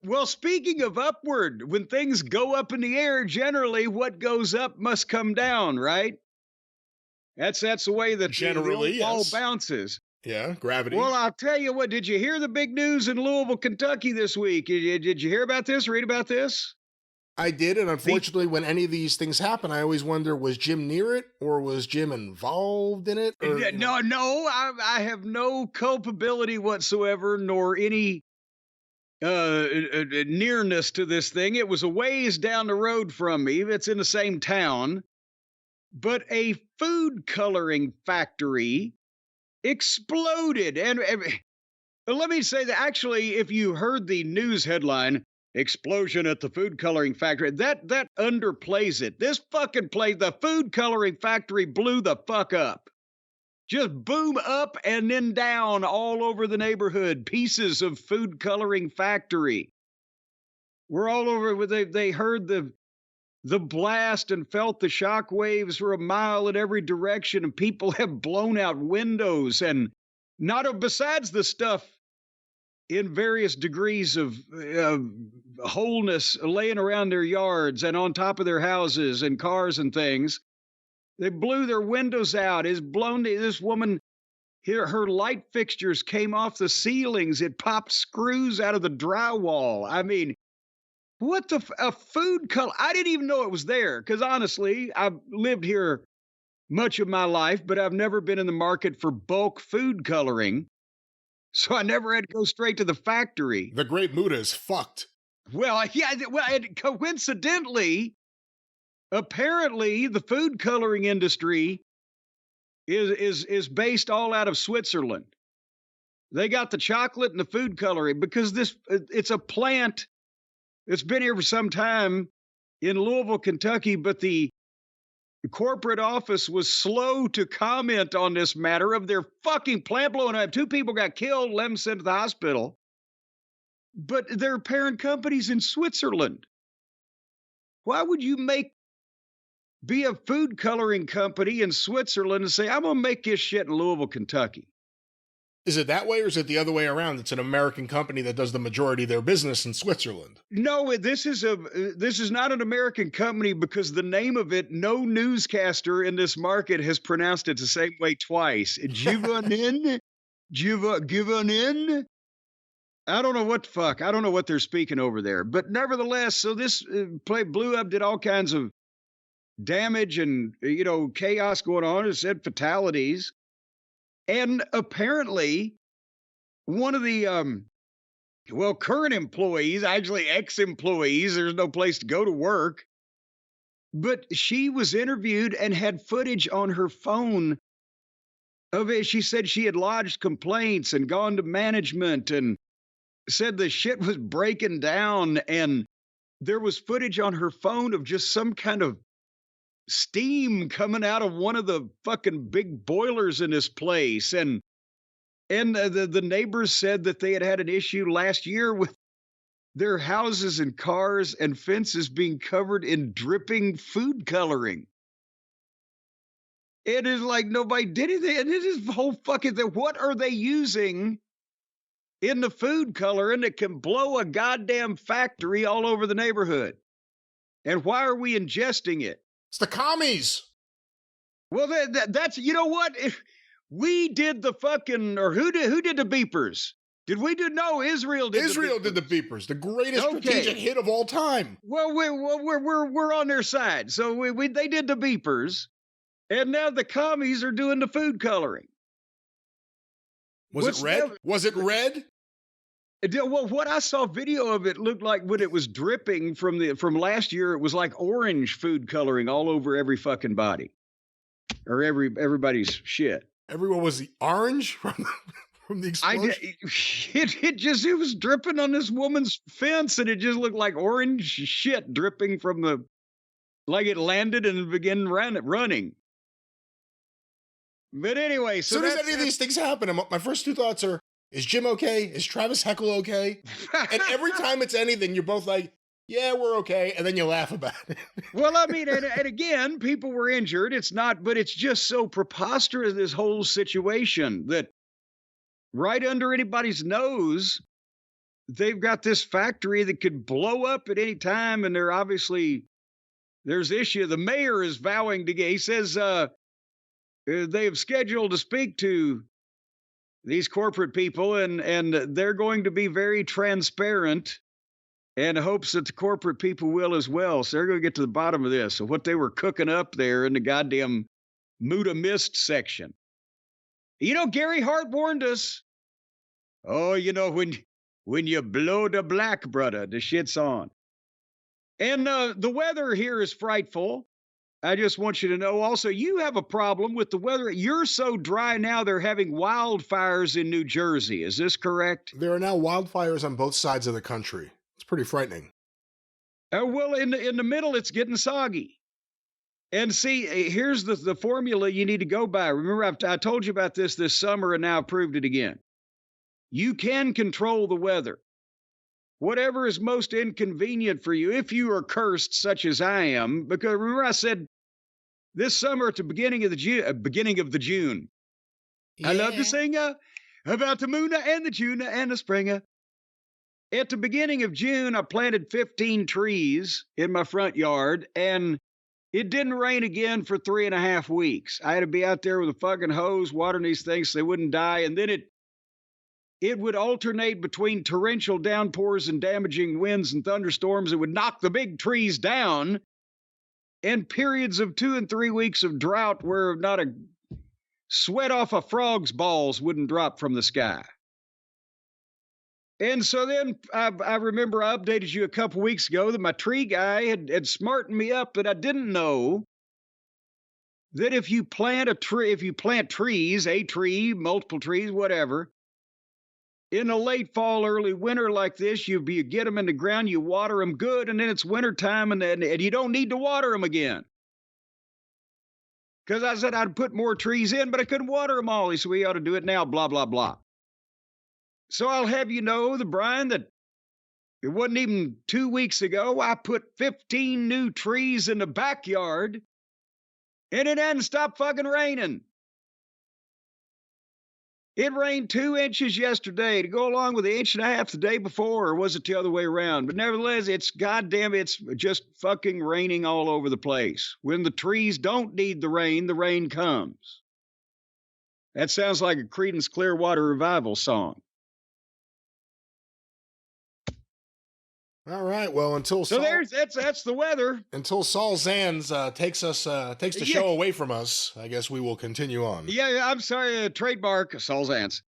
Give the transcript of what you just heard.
Well, speaking of upward, when things go up in the air, generally what goes up must come down, right? That's the way that the old Generally, ball yes. bounces. Yeah, gravity. Well, I'll tell you what, did you hear the big news in Louisville, Kentucky this week? Did you hear about this, read about this? I did, and unfortunately, when any of these things happen, I always wonder, was Jim near it, or was Jim involved in it? Or, No, I have no culpability whatsoever, nor any nearness to this thing. It was a ways down the road from me. It's in the same town. But a food coloring factory exploded. And let me say that actually, if you heard the news headline, explosion at the food coloring factory, that underplays it. This fucking place, the food coloring factory blew the fuck up. Just boom up and then down all over the neighborhood. Pieces of food coloring factory. We're all over. They heard the blast and felt the shock waves for a mile in every direction, and people have blown out windows, and besides the stuff in various degrees of wholeness laying around their yards and on top of their houses and cars and things. They blew their windows out. It's blown. This woman, her light fixtures came off the ceilings. It popped screws out of the drywall. I mean, what a food color. I didn't even know it was there because honestly, I've lived here much of my life, but I've never been in the market for bulk food coloring. So I never had to go straight to the factory. The Great Muta is fucked. Well, yeah, coincidentally, apparently the food coloring industry is based all out of Switzerland. They got the chocolate and the food coloring because it's a plant. It's been here for some time in Louisville, Kentucky, but the corporate office was slow to comment on this matter of their fucking plant blowing up. 2 people got killed, 11 sent to the hospital. But their parent company's in Switzerland. Why would you be a food coloring company in Switzerland and say, I'm going to make this shit in Louisville, Kentucky? Is it that way, or is it the other way around? It's an American company that does the majority of their business in Switzerland. No, this is not an American company because the name of it, no newscaster in this market has pronounced it the same way twice. Givanin? I don't know what the fuck. I don't know what they're speaking over there. But nevertheless, so this blew up, did all kinds of damage and, chaos going on. It said fatalities. And apparently, one of the, current employees, actually ex-employees, there's no place to go to work, but she was interviewed and had footage on her phone of it. She said she had lodged complaints and gone to management and said the shit was breaking down, and there was footage on her phone of just some kind of steam coming out of one of the fucking big boilers in this place. And the neighbors said that they had an issue last year with their houses and cars and fences being covered in dripping food coloring. It is like nobody did anything. And it is the whole fucking thing. What are they using in the food coloring that can blow a goddamn factory all over the neighborhood? And why are we ingesting it? It's the commies. Well, that's, you know what? If we did the fucking, or who did the beepers? Did we do? No, Israel did. Israel did the beepers, the greatest strategic hit of all time. Well, we're on their side. So they did the beepers, and now the commies are doing the food coloring. Was it red? Was it red? Well, what I saw video of it looked like when it was dripping from last year, it was like orange food coloring all over every fucking body, or everybody's shit. Everyone was the orange from the explosion. It was dripping on this woman's fence, and it just looked like orange shit dripping from like it landed and began running. But anyway, so as soon as any of these things happen, my first 2 thoughts are, is Jim okay? Is Travis Heckel okay? And every time it's anything, you're both like, yeah, we're okay. And then you laugh about it. Well, I mean, and again, people were injured. But it's just so preposterous, this whole situation, that right under anybody's nose, they've got this factory that could blow up at any time, and there's issue. The mayor is vowing to get, he says, they have scheduled to speak to these corporate people, and they're going to be very transparent, and hopes that the corporate people will as well. So they're going to get to the bottom of this. So what they were cooking up there in the goddamn Muda Mist section. Gary Hart warned us. Oh, when you blow the black, brother, the shit's on. And the weather here is frightful. I just want you to know also, you have a problem with the weather. You're so dry now, they're having wildfires in New Jersey. Is this correct? There are now wildfires on both sides of the country. It's pretty frightening. Well, in the middle, it's getting soggy. And see, here's the formula you need to go by. Remember, I told you about this summer, and now I've proved it again. You can control the weather. Whatever is most inconvenient for you, if you are cursed such as I am, because remember I said this summer at the beginning of the June. Yeah. I love to sing about the moon and the June and the spring. At the beginning of June, I planted 15 trees in my front yard, and it didn't rain again for 3.5 weeks. I had to be out there with a fucking hose watering these things so they wouldn't die, and then it would alternate between torrential downpours and damaging winds and thunderstorms that would knock the big trees down, and periods of 2 and 3 weeks of drought where not a sweat off a frog's balls wouldn't drop from the sky. And so then I remember I updated you a couple weeks ago that my tree guy had smartened me up that I didn't know that if you plant trees, a tree, multiple trees, whatever, in a late fall, early winter like this, you get them in the ground, you water them good, and then it's wintertime, and you don't need to water them again. Because I said I'd put more trees in, but I couldn't water them all. He said, we ought to do it now, blah, blah, blah. So I'll have you know, Brian, that it wasn't even 2 weeks ago, I put 15 new trees in the backyard, and it hadn't stopped fucking raining. It rained 2 inches yesterday to go along with the 1.5 inches the day before, or was it the other way around? But nevertheless, it's just fucking raining all over the place. When the trees don't need the rain comes. That sounds like a Creedence Clearwater Revival song. All right. Well, that's the weather. Until Saul Zanz takes the show away from us, I guess we will continue on. Yeah, I'm sorry. Trademark Saul Zanz.